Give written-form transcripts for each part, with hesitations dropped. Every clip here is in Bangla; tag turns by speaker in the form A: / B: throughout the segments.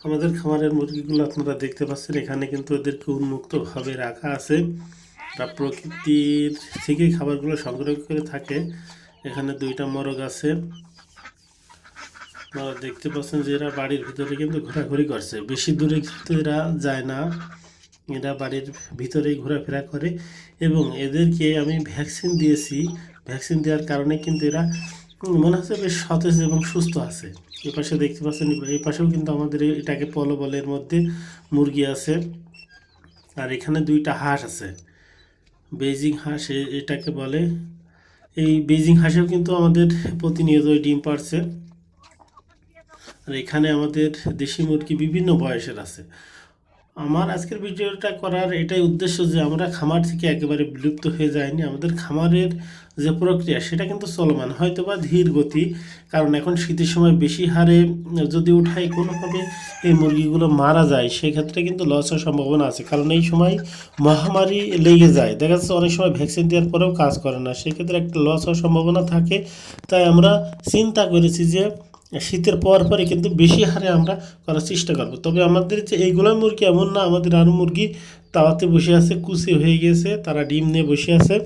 A: আমাদের খামারের মুরগিগুলো আপনারা দেখতে পাচ্ছেন, এখানে কিন্তু এদেরকে উন্মুক্তভাবে রাখা আছে। তারা প্রকৃতির থেকেই খাবারগুলো সংগ্রহ করে থাকে। এখানে দুইটা মোরগ আছে। আপনারা দেখতে পাচ্ছেন যে এরা বাড়ির ভিতরে কিন্তু ঘোরাঘুরি করছে, বেশি দূরে কিন্তু এরা যায় না। এরা বাড়ির ভিতরেই ঘোরাফেরা করে এবং এদেরকে আমি ভ্যাকসিন দিয়েছি। ভ্যাকসিন দেওয়ার কারণে কিন্তু এরা মনে হচ্ছে বেশ সতেজ এবং সুস্থ আছে। এ পাশে দেখতে পাচ্ছেন, এই পাশেও কিন্তু আমাদের এটাকে পলো বলে, এর মধ্যে মুরগি আছে। আর এখানে দুইটা হাঁস আছে, বেজিং হাঁস এটাকে বলে। এই বেজিং হাঁসেও কিন্তু আমাদের প্রতিনিয়ত ডিম পাড়ছে। আর এখানে আমাদের দেশি মুরগি বিভিন্ন বয়সের আছে। আমার আজকের ভিডিওটা করার এটাই উদ্দেশ্য যে আমরা খামার থেকে একেবারে বিলুপ্ত হয়ে যায়নি। আমাদের খামারের যে প্রক্রিয়া সেটা কিন্তু চলমান, হয়তো বা ধীর গতি, কারণ এখন শীতের সময় বেশি হারে যদি উঠাই কোনোভাবে এই মুরগিগুলো মারা যায়, সেক্ষেত্রে কিন্তু লস হওয়ার সম্ভাবনা আছে। কারণ এই সময় মহামারী লেগে যায়, দেখা যাচ্ছে অনেক সময় ভ্যাকসিন দেওয়ার পরেও কাজ করে না, সেক্ষেত্রে একটা লস হওয়ার সম্ভাবনা থাকে। তাই আমরা চিন্তা করেছি যে শীতের পরই কিন্তু বেশি হারে আমরা করার চেষ্টা করব। তবে আমাদের যে এইগুলো মুরগি এমন না, আমাদের আরও মুরগি তাওয়াতে বসে আছে, কুচি হয়ে গেছে, তারা ডিম নিয়ে বসে আছে।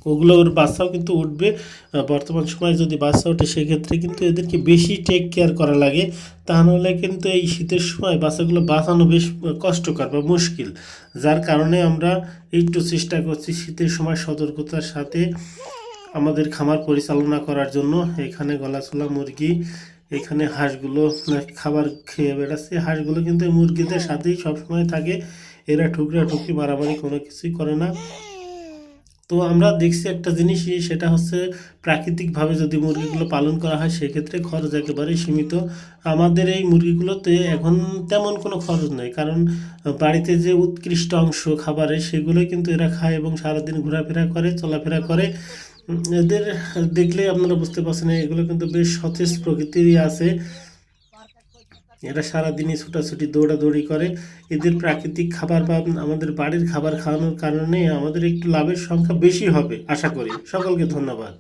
A: ওর বাচ্চাও কিন্তু উঠবে। বর্তমান সময়ে যদি বাচ্চা ওঠে সেক্ষেত্রে কিন্তু এদেরকে বেশি টেক কেয়ার করা লাগে, তা নাহলে কিন্তু এই শীতের সময় বাচ্চাগুলো বাঁচানো বেশ কষ্টকর বা মুশকিল। যার কারণে আমরা একটু চেষ্টা করছি শীতের সময় সতর্কতার সাথে আমাদের খামার পরিচালনা করার জন্য। এখানে গলাছোলা মুরগি, এখানে হাঁসগুলো খাবার খেয়ে বেড়াচ্ছে। হাঁসগুলো কিন্তু এই মুরগিদের সাথেই সবসময় থাকে, এরা ঠুকরা ঠুকরি মারামারি কোনো কিছুই করে না। তো আমরা দেখছি একটা জিনিসই, সেটা হচ্ছে প্রাকৃতিকভাবে যদি মুরগিগুলো পালন করা হয় সেক্ষেত্রে খরচ একেবারেই সীমিত। আমাদের এই মুরগিগুলোতে এখন তেমন কোনো খরচ নেই, কারণ বাড়িতে যে উৎকৃষ্ট অংশ খাবারে সেগুলোই কিন্তু এরা খায় এবং সারাদিন ঘোরাফেরা করে, চলাফেরা করে। এদের দেখলে আপনারা বুঝতে পারছেন এগুলো কিন্তু বেশ সতেজ প্রকৃতিরই আছে। এরা সারাদিনই ছুটাছুটি দৌড়াদৌড়ি করে। এদের প্রাকৃতিক খাবার বা আমাদের বাড়ির খাবার খাওয়ানোর কারণে আমাদের একটু লাভের সংখ্যা বেশি হবে আশা করি। সকলকে ধন্যবাদ।